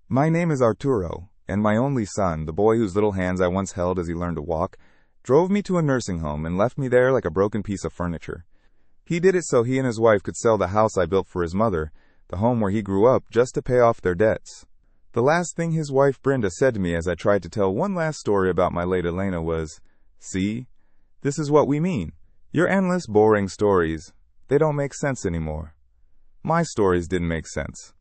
My name is Arturo, and my only son, the boy whose little hands I once held as he learned to walk, drove me to a nursing home and left me there like a broken piece of furniture. He did it so he and his wife could sell the house I built for his mother, the home where he grew up, just to pay off their debts. The last thing his wife Brenda said to me as I tried to tell one last story about my late Elena was, "See, this is what we mean. Your endless, boring stories, they don't make sense anymore." My stories didn't make sense.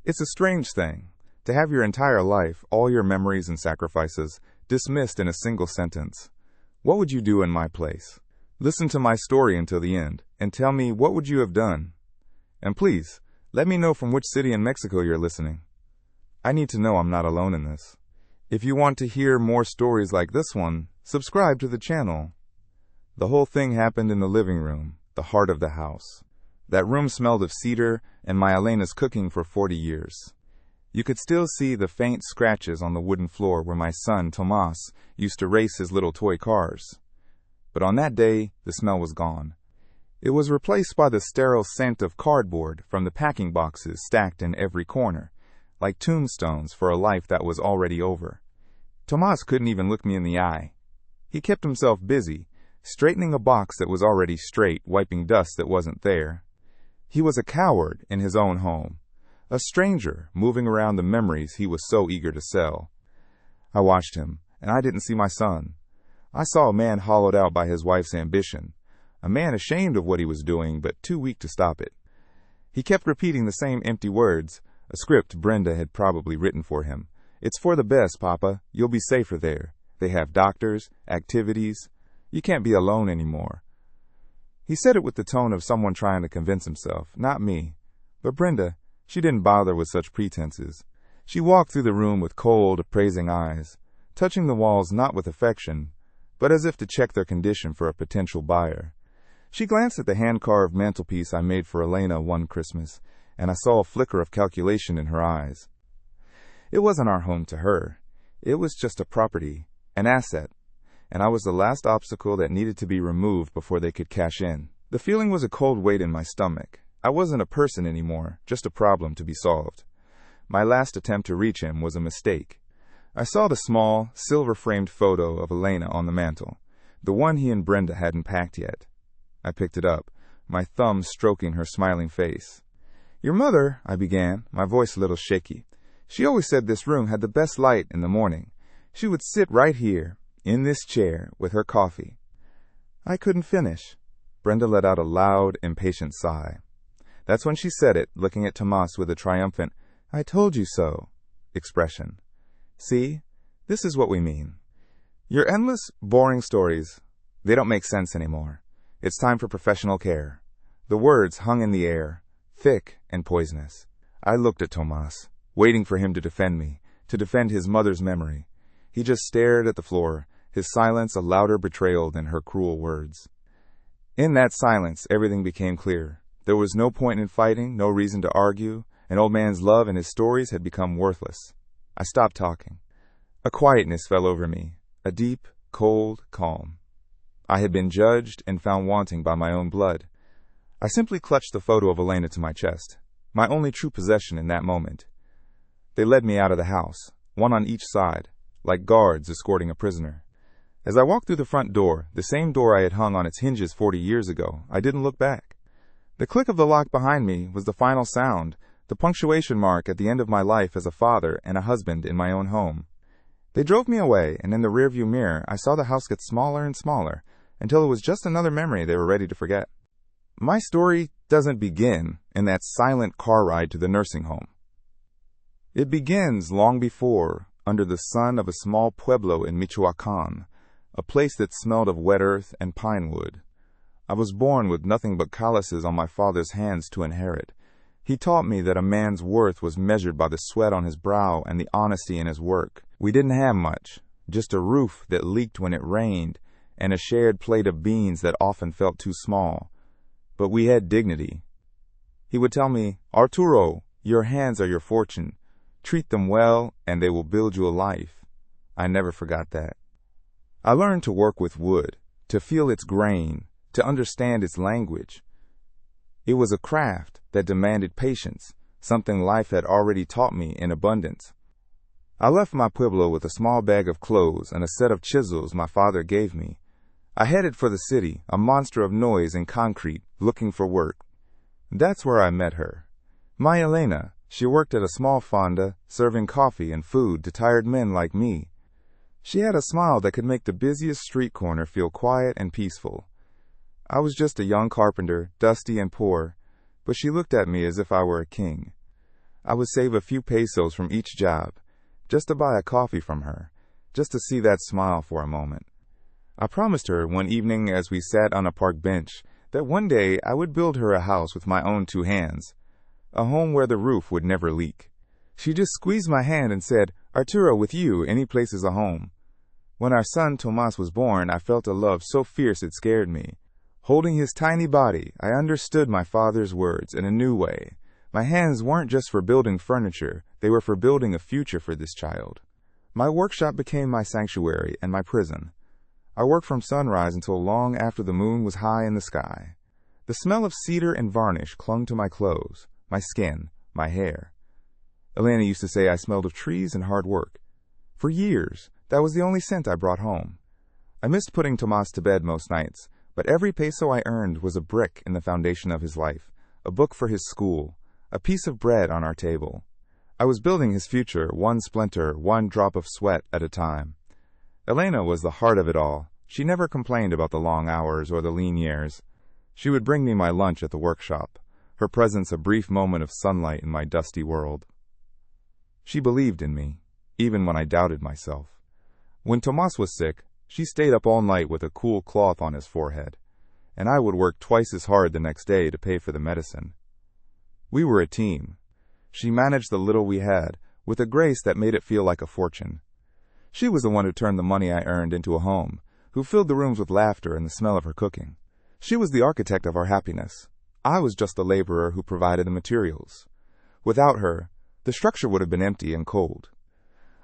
It's a strange thing to have your entire life, all your memories and sacrifices, dismissed in a single sentence. What would you do in my place? Listen to my story until the end, and tell me what would you have done. And please, let me know from which city in Mexico you're listening. I need to know I'm not alone in this. If you want to hear more stories like this one, subscribe to the channel. The whole thing happened in the living room, the heart of the house. That room smelled of cedar and my Elena's cooking for 40 years. You could still see the faint scratches on the wooden floor where my son, Tomas, used to race his little toy cars. But on that day, the smell was gone. It was replaced by the sterile scent of cardboard from the packing boxes stacked in every corner, like tombstones for a life that was already over. Tomas couldn't even look me in the eye. He kept himself busy, straightening a box that was already straight, wiping dust that wasn't there. He was a coward in his own home. A stranger moving around the memories he was so eager to sell. I watched him, and I didn't see my son. I saw a man hollowed out by his wife's ambition, a man ashamed of what he was doing but too weak to stop it. He kept repeating the same empty words, a script Brenda had probably written for him. "It's for the best, Papa. You'll be safer there. They have doctors, activities. You can't be alone anymore." He said it with the tone of someone trying to convince himself, not me. But Brenda, she didn't bother with such pretenses. She walked through the room with cold, appraising eyes, touching the walls not with affection, but as if to check their condition for a potential buyer. She glanced at the hand-carved mantelpiece I made for Elena one Christmas, and I saw a flicker of calculation in her eyes. It wasn't our home to her. It was just a property, an asset, and I was the last obstacle that needed to be removed before they could cash in. The feeling was a cold weight in my stomach. I wasn't a person anymore, just a problem to be solved. My last attempt to reach him was a mistake. I saw the small, silver-framed photo of Elena on the mantel, the one he and Brenda hadn't packed yet. I picked it up, my thumb stroking her smiling face. "Your mother," I began, my voice a little shaky. "She always said this room had the best light in the morning. She would sit right here, in this chair, with her coffee." I couldn't finish. Brenda let out a loud, impatient sigh. That's when she said it, looking at Tomas with a triumphant, "I told you so," expression. "See, this is what we mean. Your endless, boring stories, they don't make sense anymore. It's time for professional care." The words hung in the air, thick and poisonous. I looked at Tomas, waiting for him to defend me, to defend his mother's memory. He just stared at the floor, his silence a louder betrayal than her cruel words. In that silence, everything became clear. There was no point in fighting, no reason to argue. An old man's love and his stories had become worthless. I stopped talking. A quietness fell over me, a deep, cold calm. I had been judged and found wanting by my own blood. I simply clutched the photo of Elena to my chest, my only true possession in that moment. They led me out of the house, one on each side, like guards escorting a prisoner. As I walked through the front door, the same door I had hung on its hinges 40 years ago, I didn't look back. The click of the lock behind me was the final sound, the punctuation mark at the end of my life as a father and a husband in my own home. They drove me away, and in the rearview mirror, I saw the house get smaller and smaller, until it was just another memory they were ready to forget. My story doesn't begin in that silent car ride to the nursing home. It begins long before, under the sun of a small pueblo in Michoacán, a place that smelled of wet earth and pine wood. I was born with nothing but calluses on my father's hands to inherit. He taught me that a man's worth was measured by the sweat on his brow and the honesty in his work. We didn't have much, just a roof that leaked when it rained, and a shared plate of beans that often felt too small. But we had dignity. He would tell me, "Arturo, your hands are your fortune. Treat them well, and they will build you a life." I never forgot that. I learned to work with wood, to feel its grain, to understand its language. It was a craft that demanded patience, something life had already taught me in abundance. I left my pueblo with a small bag of clothes and a set of chisels my father gave me. I headed for the city, a monster of noise and concrete, looking for work. That's where I met her. My Elena. She worked at a small fonda, serving coffee and food to tired men like me. She had a smile that could make the busiest street corner feel quiet and peaceful. I was just a young carpenter, dusty and poor, but she looked at me as if I were a king. I would save a few pesos from each job, just to buy a coffee from her, just to see that smile for a moment. I promised her one evening as we sat on a park bench that one day I would build her a house with my own 2 hands, a home where the roof would never leak. She just squeezed my hand and said, "Arturo, with you, any place is a home." When our son Tomas was born, I felt a love so fierce it scared me. Holding his tiny body, I understood my father's words in a new way. My hands weren't just for building furniture, they were for building a future for this child. My workshop became my sanctuary and my prison. I worked from sunrise until long after the moon was high in the sky. The smell of cedar and varnish clung to my clothes, my skin, my hair. Elena used to say I smelled of trees and hard work. For years, that was the only scent I brought home. I missed putting Tomas to bed most nights, but every peso I earned was a brick in the foundation of his life, a book for his school, a piece of bread on our table. I was building his future, one splinter, one drop of sweat at a time. Elena was the heart of it all. She never complained about the long hours or the lean years. She would bring me my lunch at the workshop, her presence a brief moment of sunlight in my dusty world. She believed in me, even when I doubted myself. When Tomas was sick, she stayed up all night with a cool cloth on his forehead, and I would work twice as hard the next day to pay for the medicine. We were a team. She managed the little we had, with a grace that made it feel like a fortune. She was the one who turned the money I earned into a home, who filled the rooms with laughter and the smell of her cooking. She was the architect of our happiness. I was just the laborer who provided the materials. Without her, the structure would have been empty and cold.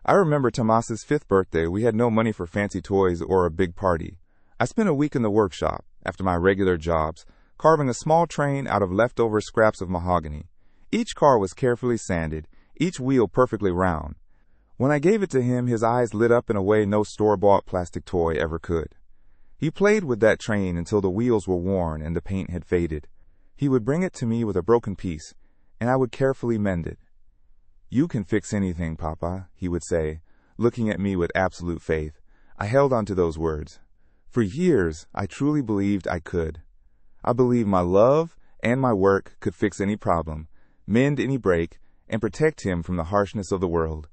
I remember Tomas's 5th birthday. We had no money for fancy toys or a big party. I spent a week in the workshop, after my regular jobs, carving a small train out of leftover scraps of mahogany. Each car was carefully sanded, each wheel perfectly round. When I gave it to him, his eyes lit up in a way no store-bought plastic toy ever could. He played with that train until the wheels were worn and the paint had faded. He would bring it to me with a broken piece, and I would carefully mend it. "You can fix anything, Papa," he would say, looking at me with absolute faith. I held on to those words. For years, I truly believed I could. I believed my love and my work could fix any problem, mend any break, and protect him from the harshness of the world.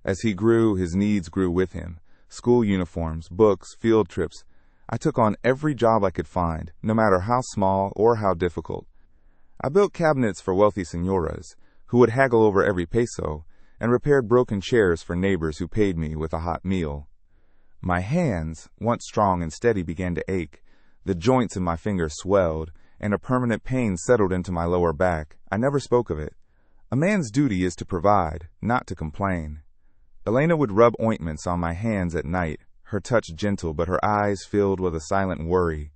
As he grew, his needs grew with him. School uniforms, books, field trips. I took on every job I could find, no matter how small or how difficult. I built cabinets for wealthy senoras, who would haggle over every peso, and repaired broken chairs for neighbors who paid me with a hot meal. My hands, once strong and steady, began to ache. The joints in my fingers swelled, and a permanent pain settled into my lower back. I never spoke of it. A man's duty is to provide, not to complain. Elena would rub ointments on my hands at night, her touch gentle but her eyes filled with a silent worry.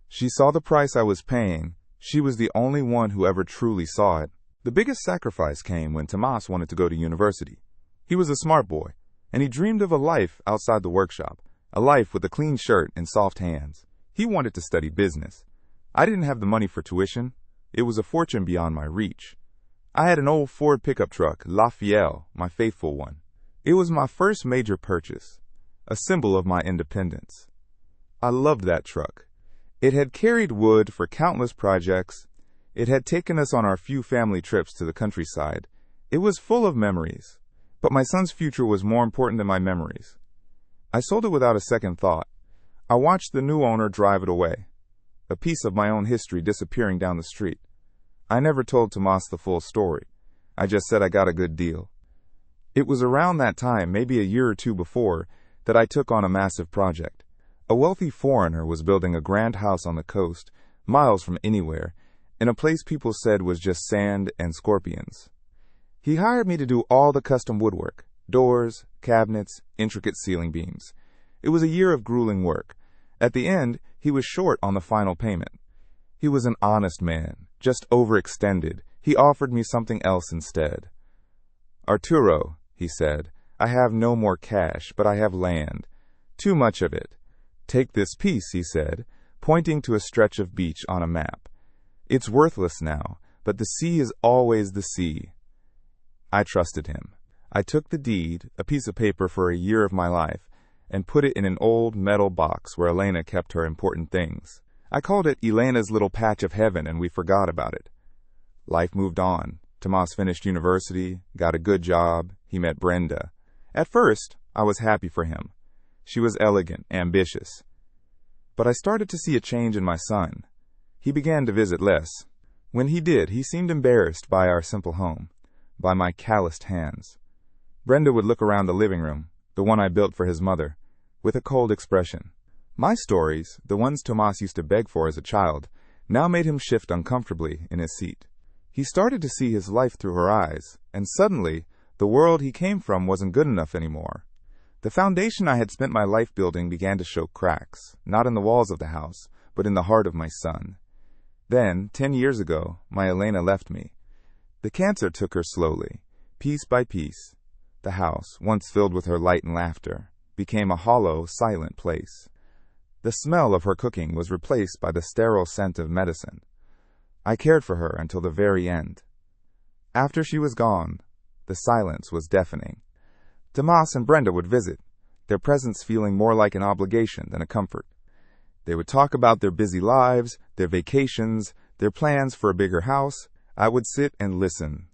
She saw the price I was paying. She was the only one who ever truly saw it. The biggest sacrifice came when Tomas wanted to go to university. He was a smart boy, and he dreamed of a life outside the workshop, a life with a clean shirt and soft hands. He wanted to study business. I didn't have the money for tuition. It was a fortune beyond my reach. I had an old Ford pickup truck, La Fiel, my faithful one. It was my first major purchase, a symbol of my independence. I loved that truck. It had carried wood for countless projects. It had taken us on our few family trips to the countryside. It was full of memories. But my son's future was more important than my memories. I sold it without a second thought. I watched the new owner drive it away, a piece of my own history disappearing down the street. I never told Tomas the full story. I just said I got a good deal. It was around that time, maybe a year or two before, that I took on a massive project. A wealthy foreigner was building a grand house on the coast, miles from anywhere, in a place people said was just sand and scorpions. He hired me to do all the custom woodwork, doors, cabinets, intricate ceiling beams. It was a year of grueling work. At the end, he was short on the final payment. He was an honest man, just overextended. He offered me something else instead. "Arturo," he said, I have no more cash, but I have land. Too much of it. Take this piece, he said, pointing to a stretch of beach on a map. It's worthless now, but the sea is always the sea. I trusted him. I took the deed, a piece of paper for a year of my life, and put it in an old metal box where Elena kept her important things. I called it Elena's little patch of heaven, and we forgot about it. Life moved on. Tomas finished university, got a good job, he met Brenda. At first, I was happy for him. She was elegant, ambitious. But I started to see a change in my son. He began to visit less. When he did, he seemed embarrassed by our simple home, by my calloused hands. Brenda would look around the living room, the one I built for his mother, with a cold expression. My stories, the ones Tomas used to beg for as a child, now made him shift uncomfortably in his seat. He started to see his life through her eyes, and suddenly, the world he came from wasn't good enough anymore. The foundation I had spent my life building began to show cracks, not in the walls of the house, but in the heart of my son. Then, 10 years ago, my Elena left me. The cancer took her slowly, piece by piece. The house, once filled with her light and laughter, became a hollow, silent place. The smell of her cooking was replaced by the sterile scent of medicine. I cared for her until the very end. After she was gone, the silence was deafening. Tomas and Brenda would visit, their presence feeling more like an obligation than a comfort. They would talk about their busy lives, their vacations, their plans for a bigger house. I would sit and listen,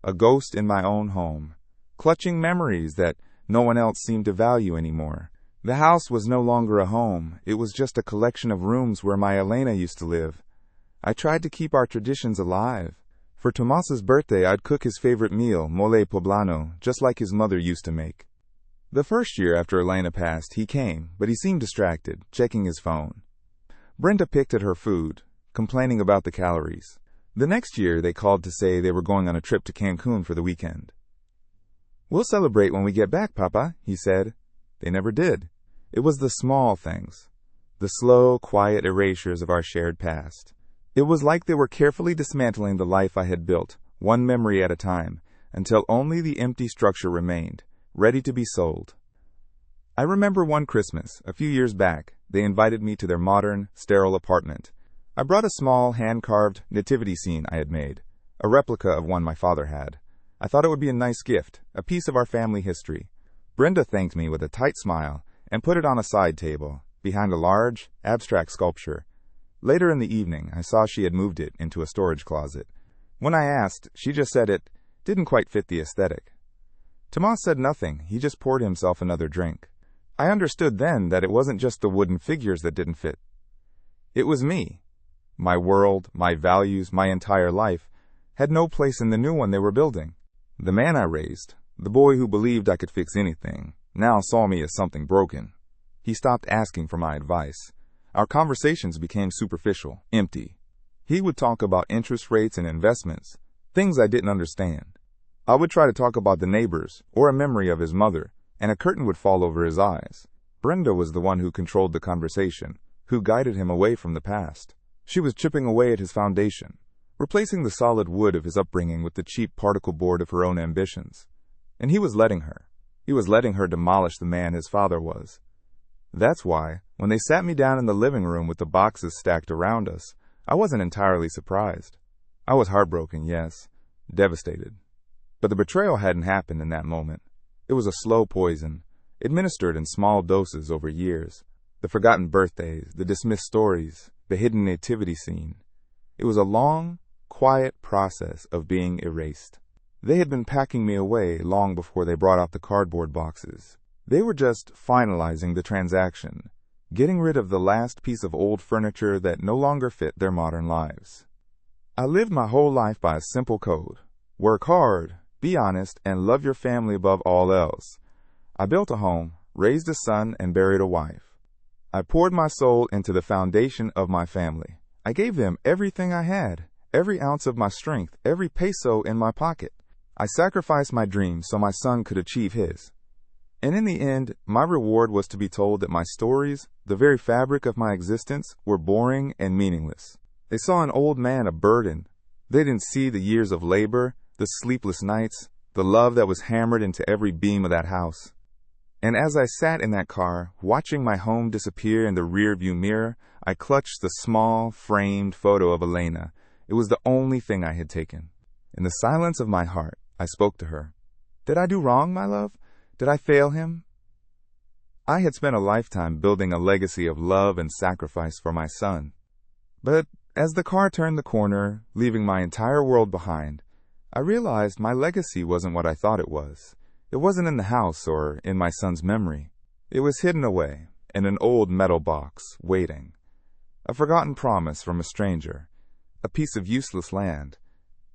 a ghost in my own home, clutching memories that no one else seemed to value anymore. The house was no longer a home. It was just a collection of rooms where my Elena used to live. I tried to keep our traditions alive. For Tomas's birthday, I'd cook his favorite meal, mole poblano, just like his mother used to make. The first year after Elena passed, he came, but he seemed distracted, checking his phone. Brenda picked at her food, complaining about the calories. The next year, they called to say they were going on a trip to Cancun for the weekend. "We'll celebrate when we get back, Papa," he said. They never did. It was the small things, the slow, quiet erasures of our shared past. It was like they were carefully dismantling the life I had built, one memory at a time, until only the empty structure remained, ready to be sold. I remember one Christmas, a few years back, they invited me to their modern, sterile apartment. I brought a small, hand-carved nativity scene I had made, a replica of one my father had. I thought it would be a nice gift, a piece of our family history. Brenda thanked me with a tight smile and put it on a side table, behind a large, abstract sculpture. Later in the evening, I saw she had moved it into a storage closet. When I asked, she just said it didn't quite fit the aesthetic. Tomas said nothing. He just poured himself another drink. I understood then that it wasn't just the wooden figures that didn't fit. It was me. My world, my values, my entire life had no place in the new one they were building. The man I raised, the boy who believed I could fix anything, now saw me as something broken. He stopped asking for my advice. Our conversations became superficial, empty. He would talk about interest rates and investments, things I didn't understand. I would try to talk about the neighbors or a memory of his mother, and a curtain would fall over his eyes. Brenda was the one who controlled the conversation, who guided him away from the past. She was chipping away at his foundation, replacing the solid wood of his upbringing with the cheap particle board of her own ambitions. And he was letting her. He was letting her demolish the man his father was. That's why, when they sat me down in the living room with the boxes stacked around us, I wasn't entirely surprised. I was heartbroken, yes, devastated. But the betrayal hadn't happened in that moment. It was a slow poison, administered in small doses over years. The forgotten birthdays, the dismissed stories, the hidden nativity scene. It was a long, quiet process of being erased. They had been packing me away long before they brought out the cardboard boxes. They were just finalizing the transaction, getting rid of the last piece of old furniture that no longer fit their modern lives. I lived my whole life by a simple code. Work hard, be honest, and love your family above all else. I built a home, raised a son, and buried a wife. I poured my soul into the foundation of my family. I gave them everything I had, every ounce of my strength, every peso in my pocket. I sacrificed my dreams so my son could achieve his. And in the end, my reward was to be told that my stories, the very fabric of my existence, were boring and meaningless. They saw an old man a burden. They didn't see the years of labor, the sleepless nights, the love that was hammered into every beam of that house. And as I sat in that car, watching my home disappear in the rearview mirror, I clutched the small, framed photo of Elena. It was the only thing I had taken. In the silence of my heart, I spoke to her. Did I do wrong, my love? Did I fail him? I had spent a lifetime building a legacy of love and sacrifice for my son. But as the car turned the corner, leaving my entire world behind, I realized my legacy wasn't what I thought it was. It wasn't in the house or in my son's memory. It was hidden away in an old metal box, waiting. A forgotten promise from a stranger, a piece of useless land,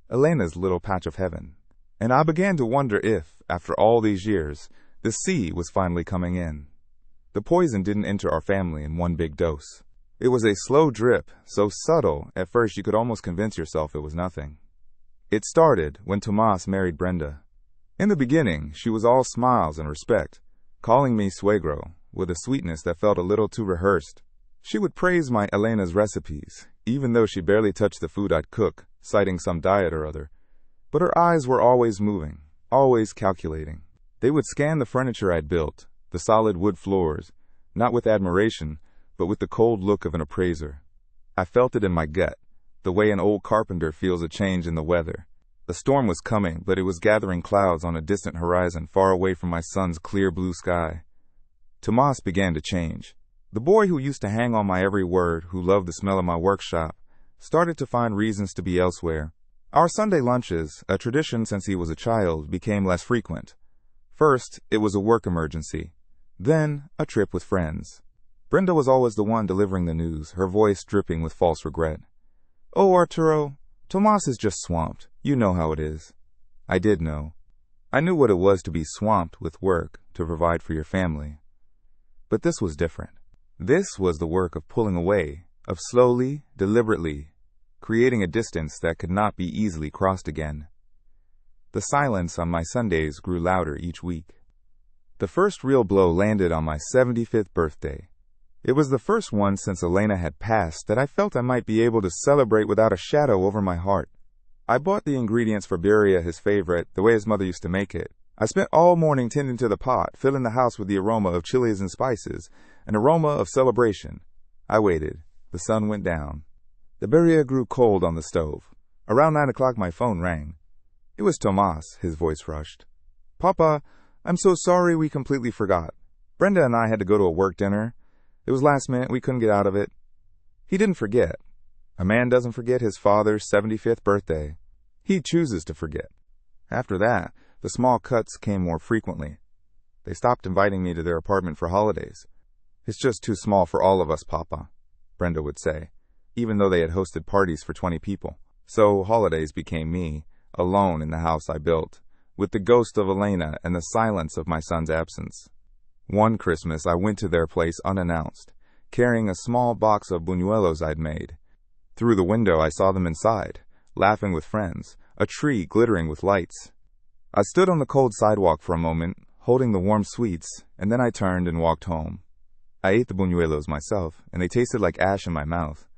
Elena's little patch of heaven. And I began to wonder if, after all these years, the sea was finally coming in. The poison didn't enter our family in one big dose. It was a slow drip, so subtle at first you could almost convince yourself it was nothing. It started when Tomas married Brenda. In the beginning, she was all smiles and respect, calling me suegro, with a sweetness that felt a little too rehearsed. She would praise my Elena's recipes, even though she barely touched the food I'd cook, citing some diet or other. But her eyes were always moving, always calculating. They would scan the furniture I'd built, the solid wood floors, not with admiration, but with the cold look of an appraiser. I felt it in my gut, the way an old carpenter feels a change in the weather. The storm was coming, but it was gathering clouds on a distant horizon far away from my son's clear blue sky. Tomas began to change. The boy who used to hang on my every word, who loved the smell of my workshop, started to find reasons to be elsewhere. Our Sunday lunches, a tradition since he was a child, became less frequent. First, it was a work emergency. Then, a trip with friends. Brenda was always the one delivering the news, her voice dripping with false regret. "Oh, Arturo, Tomas is just swamped. You know how it is." I did know. I knew what it was to be swamped with work to provide for your family. But this was different. This was the work of pulling away, of slowly, deliberately, creating a distance that could not be easily crossed again. The silence on my Sundays grew louder each week. The first real blow landed on my 75th birthday. It was the first one since Elena had passed that I felt I might be able to celebrate without a shadow over my heart. I bought the ingredients for birria, his favorite, the way his mother used to make it. I spent all morning tending to the pot, filling the house with the aroma of chilies and spices, an aroma of celebration. I waited. The sun went down. The birria grew cold on the stove. Around 9 o'clock my phone rang. It was Tomas, his voice rushed. "Papa, I'm so sorry we completely forgot. Brenda and I had to go to a work dinner. It was last minute, we couldn't get out of it." He didn't forget. A man doesn't forget his father's 75th birthday. He chooses to forget. After that, the small cuts came more frequently. They stopped inviting me to their apartment for holidays. "It's just too small for all of us, Papa," Brenda would say, even though they had hosted parties for 20 people. So holidays became me, alone in the house I built, with the ghost of Elena and the silence of my son's absence. One Christmas I went to their place unannounced, carrying a small box of buñuelos I'd made. Through the window I saw them inside, laughing with friends, a tree glittering with lights. I stood on the cold sidewalk for a moment, holding the warm sweets, and then I turned and walked home. I ate the buñuelos myself, and they tasted like ash in my mouth.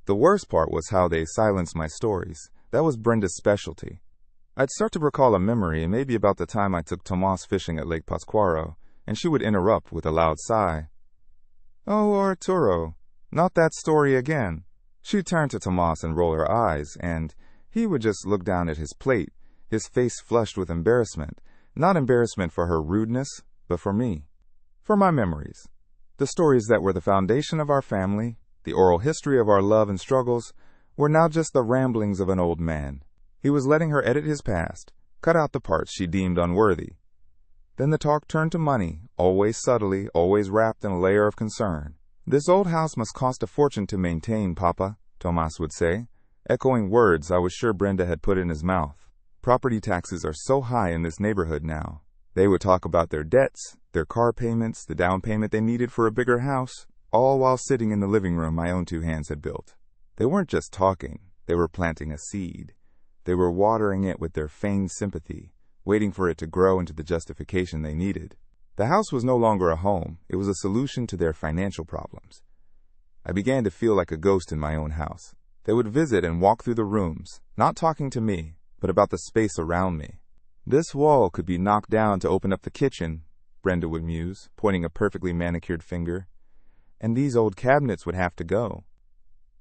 The worst part was how they silenced my stories. That was Brenda's specialty. I'd start to recall a memory, maybe about the time I took Tomas fishing at Lake Pascuaro, and she would interrupt with a loud sigh. "Oh, Arturo, not that story again." She'd turn to Tomas and roll her eyes, and he would just look down at his plate, his face flushed with embarrassment. Not embarrassment for her rudeness, but for me. For my memories. The stories that were the foundation of our family, the oral history of our love and struggles, were now just the ramblings of an old man. He was letting her edit his past, cut out the parts she deemed unworthy. Then the talk turned to money, always subtly, always wrapped in a layer of concern. "This old house must cost a fortune to maintain, Papa," Tomas would say, echoing words I was sure Brenda had put in his mouth. "Property taxes are so high in this neighborhood now." They would talk about their debts, their car payments, the down payment they needed for a bigger house, all while sitting in the living room my own two hands had built. They weren't just talking, they were planting a seed. They were watering it with their feigned sympathy, waiting for it to grow into the justification they needed. The house was no longer a home, it was a solution to their financial problems. I began to feel like a ghost in my own house. They would visit and walk through the rooms, not talking to me, but about the space around me. This wall could be knocked down to open up the kitchen, Brenda would muse, pointing a perfectly manicured finger. And these old cabinets would have to go.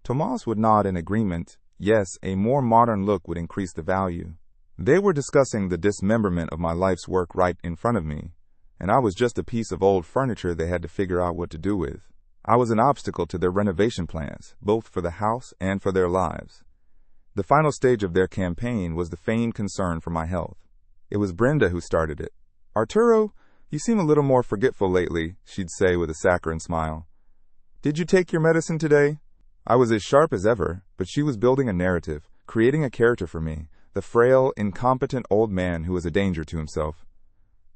Tomas would nod in agreement. Yes, a more modern look would increase the value. They were discussing the dismemberment of my life's work right in front of me, and I was just a piece of old furniture they had to figure out what to do with. I was an obstacle to their renovation plans, both for the house and for their lives. The final stage of their campaign was the feigned concern for my health. It was Brenda who started it. "Arturo, you seem a little more forgetful lately," she'd say with a saccharine smile. "Did you take your medicine today?" I was as sharp as ever, but she was building a narrative, creating a character for me, the frail, incompetent old man who was a danger to himself.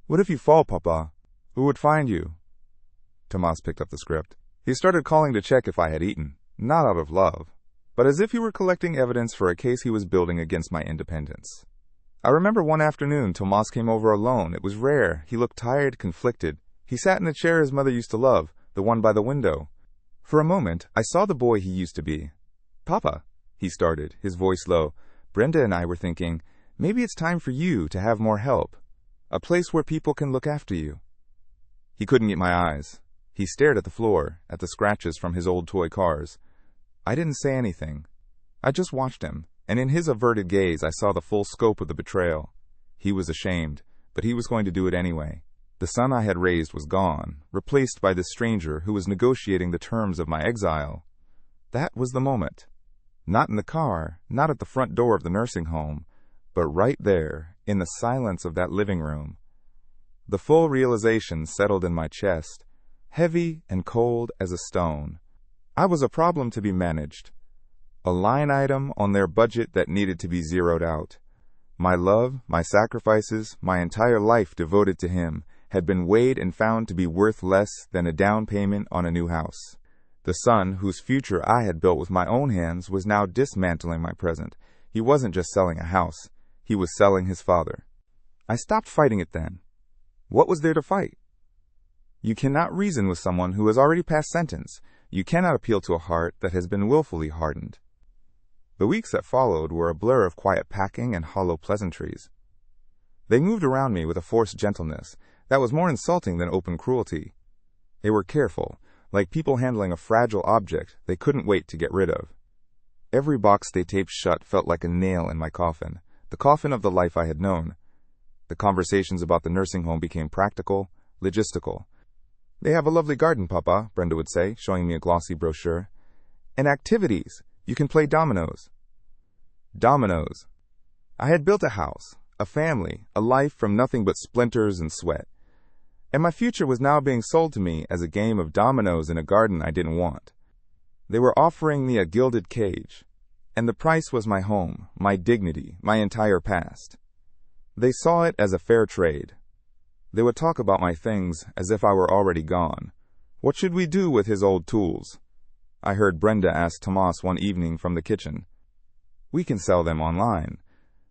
"What if you fall, Papa? Who would find you?" Tomas picked up the script. He started calling to check if I had eaten, not out of love, but as if he were collecting evidence for a case he was building against my independence. I remember one afternoon Tomas came over alone. It was rare. He looked tired, conflicted. He sat in the chair his mother used to love, the one by the window. For a moment, I saw the boy he used to be. "Papa," he started, his voice low. "Brenda and I were thinking, maybe it's time for you to have more help. A place where people can look after you." He couldn't get my eyes. He stared at the floor, at the scratches from his old toy cars. I didn't say anything. I just watched him, and in his averted gaze I saw the full scope of the betrayal. He was ashamed, but he was going to do it anyway. The son I had raised was gone, replaced by this stranger who was negotiating the terms of my exile. That was the moment. Not in the car, not at the front door of the nursing home, but right there, in the silence of that living room. The full realization settled in my chest, heavy and cold as a stone. I was a problem to be managed. A line item on their budget that needed to be zeroed out. My love, my sacrifices, my entire life devoted to him had been weighed and found to be worth less than a down payment on a new house. The son, whose future I had built with my own hands, was now dismantling my present. He wasn't just selling a house. He was selling his father. I stopped fighting it then. What was there to fight? You cannot reason with someone who has already passed sentence. You cannot appeal to a heart that has been willfully hardened. The weeks that followed were a blur of quiet packing and hollow pleasantries. They moved around me with a forced gentleness that was more insulting than open cruelty. They were careful, like people handling a fragile object they couldn't wait to get rid of. Every box they taped shut felt like a nail in my coffin, the coffin of the life I had known. The conversations about the nursing home became practical, logistical. "They have a lovely garden, Papa," Brenda would say, showing me a glossy brochure. "And activities. You can play dominoes." Dominoes. I had built a house, a family, a life from nothing but splinters and sweat. And my future was now being sold to me as a game of dominoes in a garden I didn't want. They were offering me a gilded cage, and the price was my home, my dignity, my entire past. They saw it as a fair trade. They would talk about my things as if I were already gone. What should we do with his old tools? I heard Brenda ask Tomas one evening from the kitchen. "We can sell them online.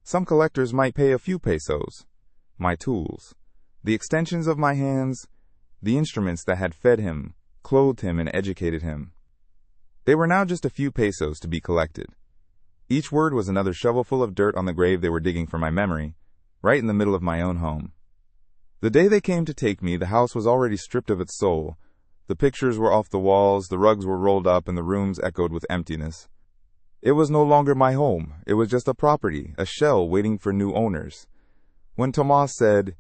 Some collectors might pay a few pesos. My tools. The extensions of my hands, the instruments that had fed him, clothed him, and educated him. They were now just a few pesos to be collected. Each word was another shovelful of dirt on the grave they were digging for my memory, right in the middle of my own home. The day they came to take me, the house was already stripped of its soul. The pictures were off the walls, the rugs were rolled up, and the rooms echoed with emptiness. It was no longer my home. It was just a property, a shell waiting for new owners. When Tomas said,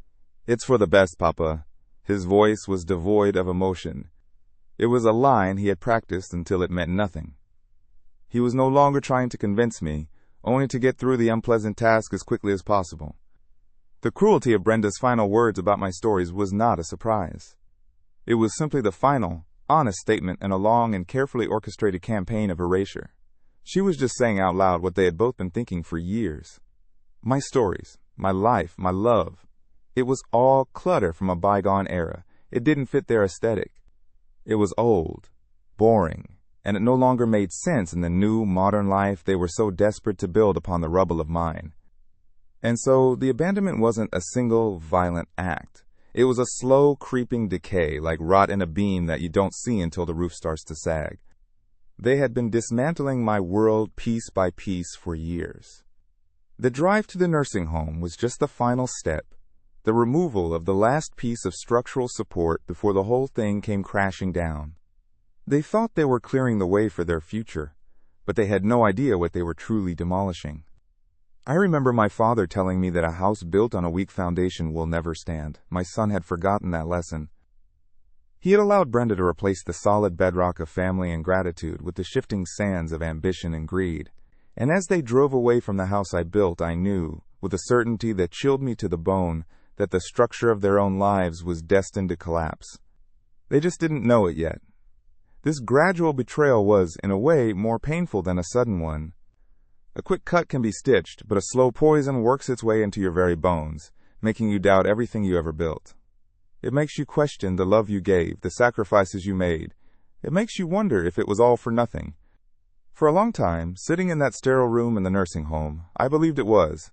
"It's for the best, Papa," his voice was devoid of emotion. It was a line he had practiced until it meant nothing. He was no longer trying to convince me, only to get through the unpleasant task as quickly as possible. The cruelty of Brenda's final words about my stories was not a surprise. It was simply the final, honest statement in a long and carefully orchestrated campaign of erasure. She was just saying out loud what they had both been thinking for years. My stories, my life, my love. It was all clutter from a bygone era. It didn't fit their aesthetic. It was old, boring, and it no longer made sense in the new, modern life they were so desperate to build upon the rubble of mine. And so the abandonment wasn't a single, violent act. It was a slow, creeping decay, like rot in a beam that you don't see until the roof starts to sag. They had been dismantling my world piece by piece for years. The drive to the nursing home was just the final step, the removal of the last piece of structural support before the whole thing came crashing down. They thought they were clearing the way for their future, but they had no idea what they were truly demolishing. I remember my father telling me that a house built on a weak foundation will never stand. My son had forgotten that lesson. He had allowed Brenda to replace the solid bedrock of family and gratitude with the shifting sands of ambition and greed. And as they drove away from the house I built, I knew, with a certainty that chilled me to the bone, that the structure of their own lives was destined to collapse. They just didn't know it yet. This gradual betrayal was, in a way, more painful than a sudden one. A quick cut can be stitched, but a slow poison works its way into your very bones, making you doubt everything you ever built. It makes you question the love you gave, the sacrifices you made. It makes you wonder if it was all for nothing. For a long time, sitting in that sterile room in the nursing home, I believed it was.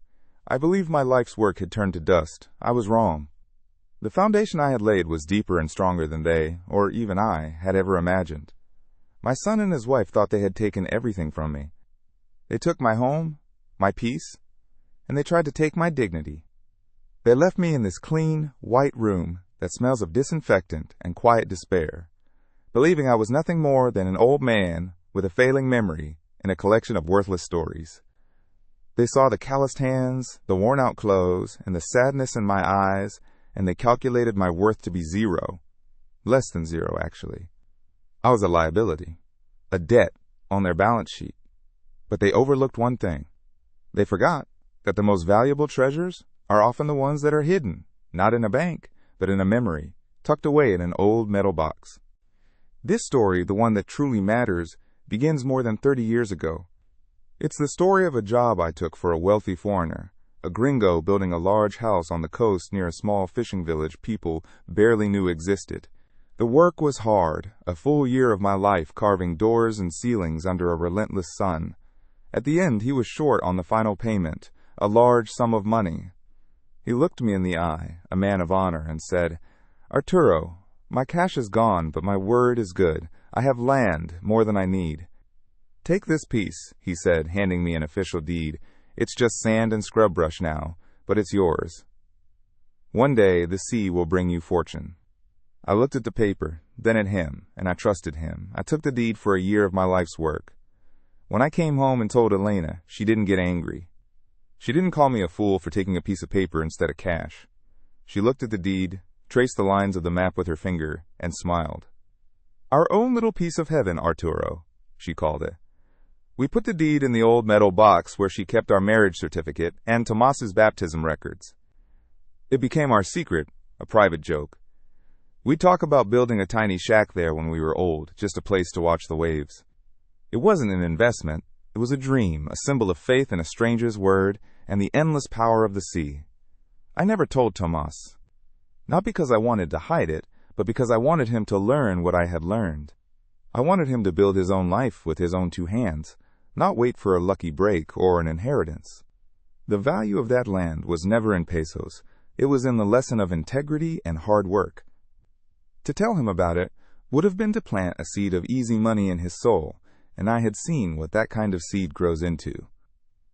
I believed my life's work had turned to dust. I was wrong. The foundation I had laid was deeper and stronger than they, or even I, had ever imagined. My son and his wife thought they had taken everything from me. They took my home, my peace, and they tried to take my dignity. They left me in this clean, white room that smells of disinfectant and quiet despair, believing I was nothing more than an old man with a failing memory and a collection of worthless stories. They saw the calloused hands, the worn-out clothes, and the sadness in my eyes, and they calculated my worth to be zero. Less than zero, actually. I was a liability, a debt on their balance sheet. But they overlooked one thing. They forgot that the most valuable treasures are often the ones that are hidden, not in a bank, but in a memory, tucked away in an old metal box. This story, the one that truly matters, begins more than 30 years ago. It's the story of a job I took for a wealthy foreigner, a gringo building a large house on the coast near a small fishing village people barely knew existed. The work was hard, a full year of my life carving doors and ceilings under a relentless sun. At the end, he was short on the final payment, a large sum of money. He looked me in the eye, a man of honor, and said, "Arturo, my cash is gone, but my word is good. I have land, more than I need. Take this piece," he said, handing me an official deed. "It's just sand and scrub brush now, but it's yours. One day the sea will bring you fortune." I looked at the paper, then at him, and I trusted him. I took the deed for a year of my life's work. When I came home and told Elena, she didn't get angry. She didn't call me a fool for taking a piece of paper instead of cash. She looked at the deed, traced the lines of the map with her finger, and smiled. "Our own little piece of heaven, Arturo," she called it. We put the deed in the old metal box where she kept our marriage certificate and Tomas's baptism records. It became our secret, a private joke. We'd talk about building a tiny shack there when we were old, just a place to watch the waves. It wasn't an investment. It was a dream, a symbol of faith in a stranger's word and the endless power of the sea. I never told Tomas. Not because I wanted to hide it, but because I wanted him to learn what I had learned. I wanted him to build his own life with his own two hands, not wait for a lucky break or an inheritance. The value of that land was never in pesos. It was in the lesson of integrity and hard work. To tell him about it would have been to plant a seed of easy money in his soul, and I had seen what that kind of seed grows into.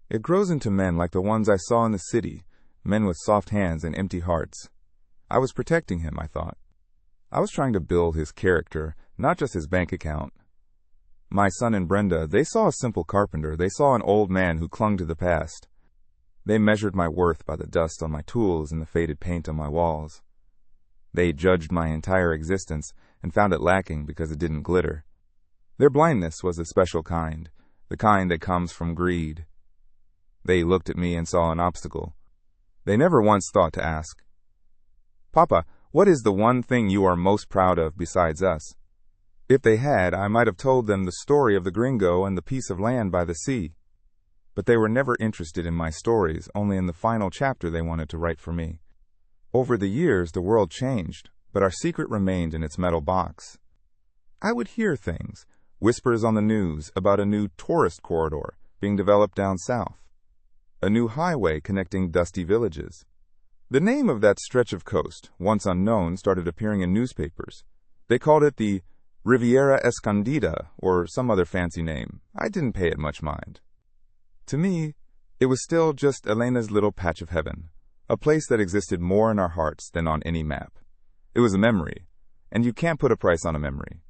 It grows into men like the ones I saw in the city, men with soft hands and empty hearts. I was protecting him, I thought. I was trying to build his character, not just his bank account. My son and Brenda, they saw a simple carpenter. They saw an old man who clung to the past. They measured my worth by the dust on my tools and the faded paint on my walls. They judged my entire existence and found it lacking because it didn't glitter. Their blindness was a special kind, the kind that comes from greed. They looked at me and saw an obstacle. They never once thought to ask, "Papa, what is the one thing you are most proud of besides us?" If they had, I might have told them the story of the gringo and the piece of land by the sea. But they were never interested in my stories, only in the final chapter they wanted to write for me. Over the years, the world changed, but our secret remained in its metal box. I would hear things, whispers on the news about a new tourist corridor being developed down south, a new highway connecting dusty villages. The name of that stretch of coast, once unknown, started appearing in newspapers. They called it the Riviera Escondida or some other fancy name. I didn't pay it much mind. To me, It was still just Elena's little patch of heaven, a place that existed more in our hearts than on any map. It was a memory, and you can't put a price on a memory.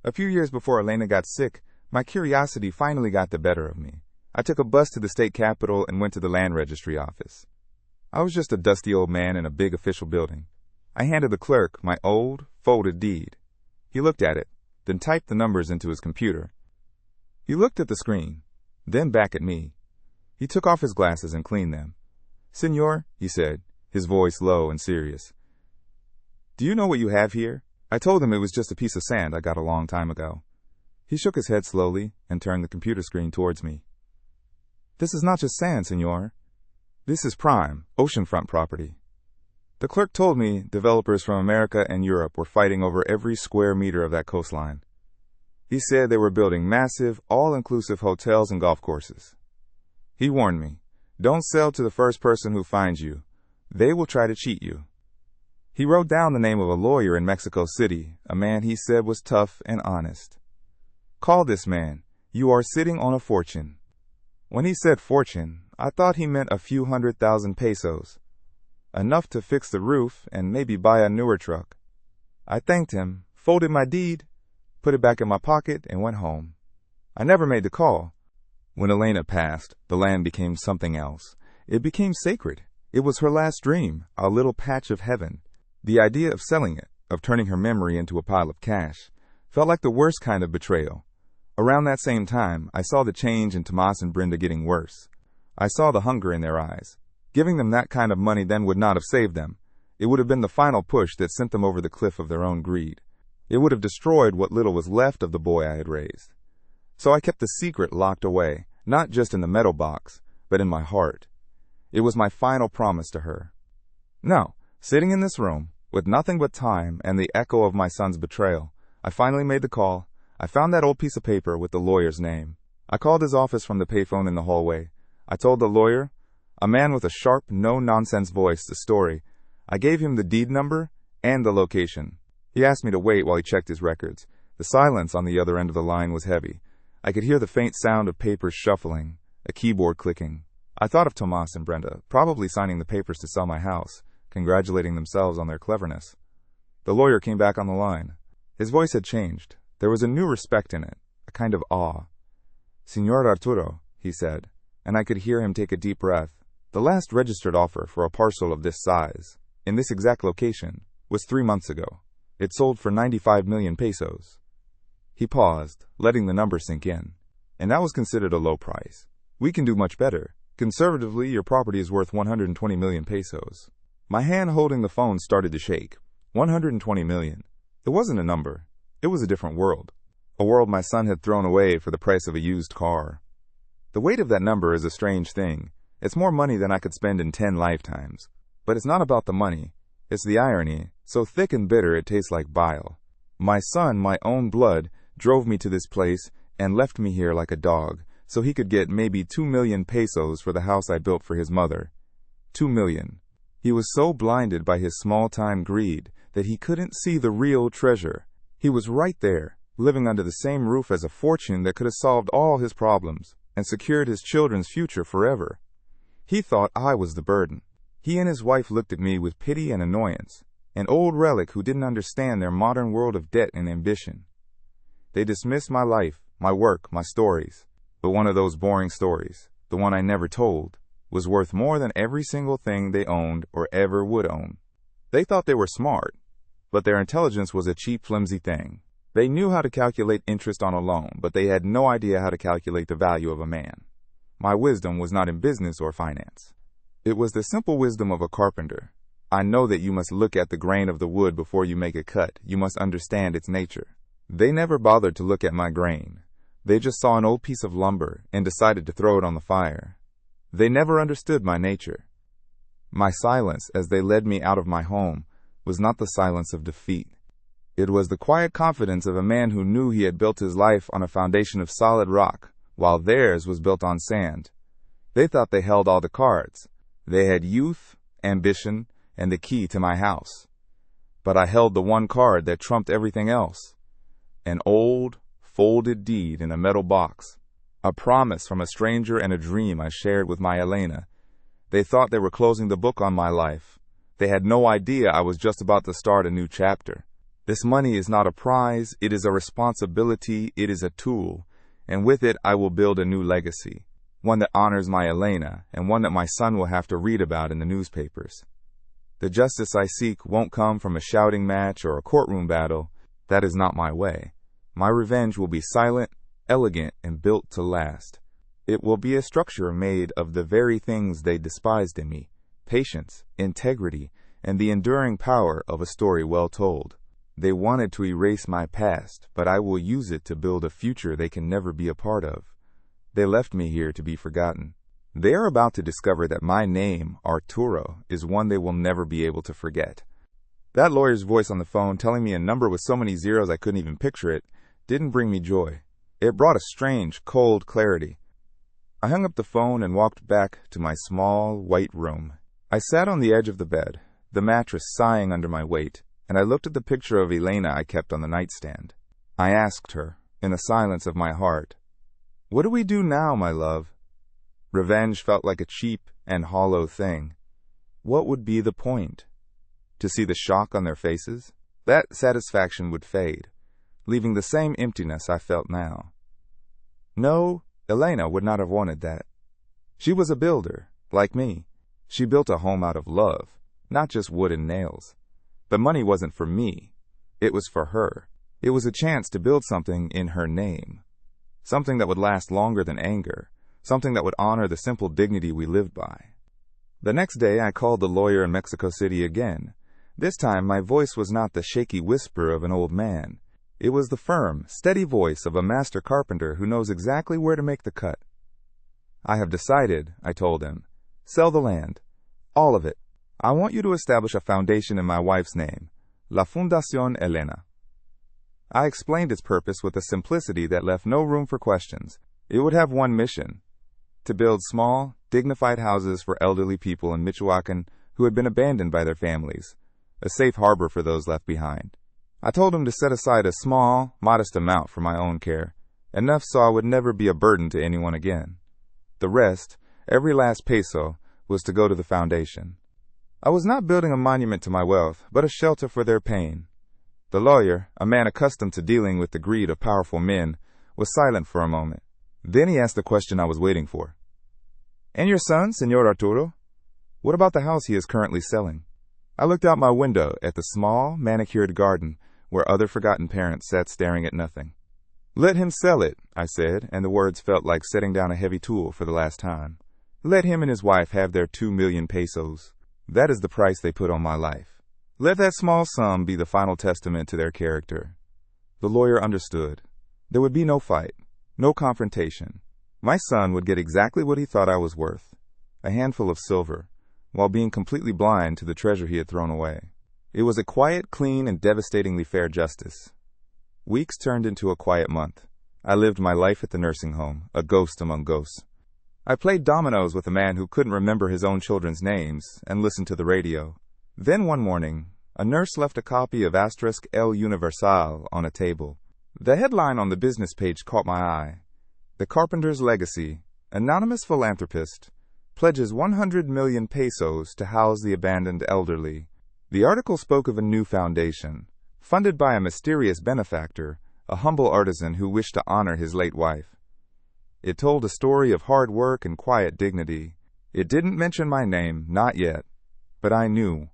A few years before Elena got sick, my curiosity finally got the better of me. I took a bus to the state capitol and went to the land registry office. I was just a dusty old man in a big official building. I handed the clerk my old, folded deed. He looked at it, then typed the numbers into his computer. He looked at the screen, then back at me. He took off his glasses and cleaned them. "Senor," he said, his voice low and serious, "do you know what you have here?" I told him it was just a piece of sand I got a long time ago. He shook his head slowly and turned the computer screen towards me. "This is not just sand, senor. This is prime, oceanfront property." The clerk told me developers from America and Europe were fighting over every square meter of that coastline. He said they were building massive, all-inclusive hotels and golf courses. He warned me, don't sell to the first person who finds you. They will try to cheat you. He wrote down the name of a lawyer in Mexico City, a man he said was tough and honest. "Call this man. You are sitting on a fortune." When he said fortune, I thought he meant a few 100,000 pesos. Enough to fix the roof and maybe buy a newer truck. I thanked him, folded my deed, put it back in my pocket, and went home. I never made the call. When Elena passed, the land became something else. It became sacred. It was her last dream, a little patch of heaven. The idea of selling it, of turning her memory into a pile of cash, felt like the worst kind of betrayal. Around that same time, I saw the change in Tomas and Brenda getting worse. I saw the hunger in their eyes. Giving them that kind of money then would not have saved them. It would have been the final push that sent them over the cliff of their own greed. It would have destroyed what little was left of the boy I had raised. So I kept the secret locked away, not just in the metal box, but in my heart. It was my final promise to her. Now, sitting in this room, with nothing but time and the echo of my son's betrayal, I finally made the call. I found that old piece of paper with the lawyer's name. I called his office from the payphone in the hallway. I told the lawyer, a man with a sharp, no-nonsense voice, the story. I gave him the deed number and the location. He asked me to wait while he checked his records. The silence on the other end of the line was heavy. I could hear the faint sound of papers shuffling, a keyboard clicking. I thought of Tomas and Brenda, probably signing the papers to sell my house, congratulating themselves on their cleverness. The lawyer came back on the line. His voice had changed. There was a new respect in it, a kind of awe. "Señor Arturo," he said, and I could hear him take a deep breath. "The last registered offer for a parcel of this size, in this exact location, was 3 months ago. It sold for 95 million pesos. He paused, letting the number sink in. "And that was considered a low price. We can do much better. Conservatively, your property is worth 120 million pesos. My hand holding the phone started to shake. 120 million. It wasn't a number. It was a different world. A world my son had thrown away for the price of a used car. The weight of that number is a strange thing. It's more money than I could spend in 10 lifetimes. But it's not about the money. It's the irony, so thick and bitter it tastes like bile. My son, my own blood, drove me to this place and left me here like a dog, so he could get maybe 2 million pesos for the house I built for his mother. 2 million. He was so blinded by his small-time greed that he couldn't see the real treasure. He was right there, living under the same roof as a fortune that could have solved all his problems and secured his children's future forever. He thought I was the burden. He and his wife looked at me with pity and annoyance, an old relic who didn't understand their modern world of debt and ambition. They dismissed my life, my work, my stories. But one of those boring stories, the one I never told, was worth more than every single thing they owned or ever would own. They thought they were smart, but their intelligence was a cheap, flimsy thing. They knew how to calculate interest on a loan, but they had no idea how to calculate the value of a man. My wisdom was not in business or finance. It was the simple wisdom of a carpenter. I know that you must look at the grain of the wood before you make a cut. You must understand its nature. They never bothered to look at my grain. They just saw an old piece of lumber and decided to throw it on the fire. They never understood my nature. My silence as they led me out of my home was not the silence of defeat. It was the quiet confidence of a man who knew he had built his life on a foundation of solid rock, while theirs was built on sand. They thought they held all the cards. They had youth, ambition, and the key to my house. But I held the one card that trumped everything else. An old, folded deed in a metal box. A promise from a stranger and a dream I shared with my Elena. They thought they were closing the book on my life. They had no idea I was just about to start a new chapter. This money is not a prize, it is a responsibility, it is a tool, and with it I will build a new legacy, one that honors my Elena, and one that my son will have to read about in the newspapers. The justice I seek won't come from a shouting match or a courtroom battle. That is not my way. My revenge will be silent, elegant, and built to last. It will be a structure made of the very things they despised in me: patience, integrity, and the enduring power of a story well told. They wanted to erase my past, but I will use it to build a future they can never be a part of. They left me here to be forgotten. They are about to discover that my name, Arturo, is one they will never be able to forget. That lawyer's voice on the phone telling me a number with so many zeros I couldn't even picture it didn't bring me joy. It brought a strange, cold clarity. I hung up the phone and walked back to my small, white room. I sat on the edge of the bed, the mattress sighing under my weight, and I looked at the picture of Elena I kept on the nightstand. I asked her, in the silence of my heart, "What do we do now, my love?" Revenge felt like a cheap and hollow thing. What would be the point? To see the shock on their faces? That satisfaction would fade, leaving the same emptiness I felt now. No, Elena would not have wanted that. She was a builder, like me. She built a home out of love, not just wood and nails. The money wasn't for me. It was for her. It was a chance to build something in her name. Something that would last longer than anger. Something that would honor the simple dignity we lived by. The next day I called the lawyer in Mexico City again. This time my voice was not the shaky whisper of an old man. It was the firm, steady voice of a master carpenter who knows exactly where to make the cut. "I have decided," I told him. "Sell the land. All of it. I want you to establish a foundation in my wife's name, La Fundación Elena." I explained its purpose with a simplicity that left no room for questions. It would have one mission: to build small, dignified houses for elderly people in Michoacan who had been abandoned by their families, a safe harbor for those left behind. I told him to set aside a small, modest amount for my own care, enough so I would never be a burden to anyone again. The rest, every last peso, was to go to the foundation. I was not building a monument to my wealth, but a shelter for their pain. The lawyer, a man accustomed to dealing with the greed of powerful men, was silent for a moment. Then he asked the question I was waiting for. "And your son, Señor Arturo? What about the house he is currently selling?" I looked out my window at the small, manicured garden where other forgotten parents sat staring at nothing. "Let him sell it," I said, and the words felt like setting down a heavy tool for the last time. "Let him and his wife have their 2 million pesos. That is the price they put on my life. Let that small sum be the final testament to their character." The lawyer understood. There would be no fight, no confrontation. My son would get exactly what he thought I was worth, a handful of silver, while being completely blind to the treasure he had thrown away. It was a quiet, clean, and devastatingly fair justice. Weeks turned into a quiet month. I lived my life at the nursing home, a ghost among ghosts. I played dominoes with a man who couldn't remember his own children's names and listened to the radio. Then one morning, a nurse left a copy of Asterisk El Universal on a table. The headline on the business page caught my eye. "The Carpenter's Legacy. Anonymous Philanthropist pledges 100 million pesos to house the abandoned elderly." The article spoke of a new foundation, funded by a mysterious benefactor, a humble artisan who wished to honor his late wife. It told a story of hard work and quiet dignity. It didn't mention my name, not yet. But I knew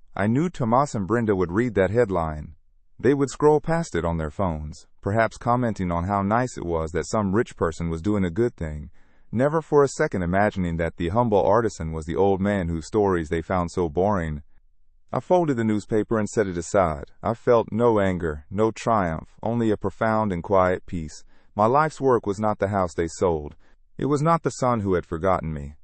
Tomas and Brenda would read that headline. They would scroll past it on their phones, perhaps commenting on how nice it was that some rich person was doing a good thing, never for a second imagining that the humble artisan was the old man whose stories they found so boring. I folded the newspaper and set it aside. I felt no anger, no triumph, only a profound and quiet peace. My life's work was not the house they sold. It was not the son who had forgotten me.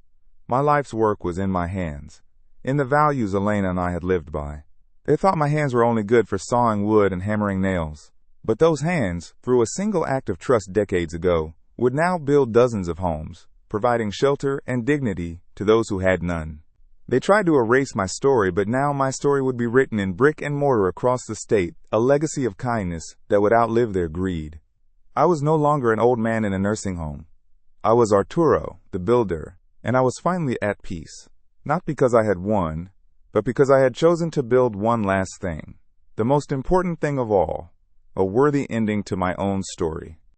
My life's work was in my hands, in the values Elena and I had lived by. They thought my hands were only good for sawing wood and hammering nails. But those hands, through a single act of trust decades ago, would now build dozens of homes, providing shelter and dignity to those who had none. They tried to erase my story, but now my story would be written in brick and mortar across the state, a legacy of kindness that would outlive their greed. I was no longer an old man in a nursing home. I was Arturo, the builder, and I was finally at peace. Not because I had won, but because I had chosen to build one last thing. The most important thing of all, a worthy ending to my own story.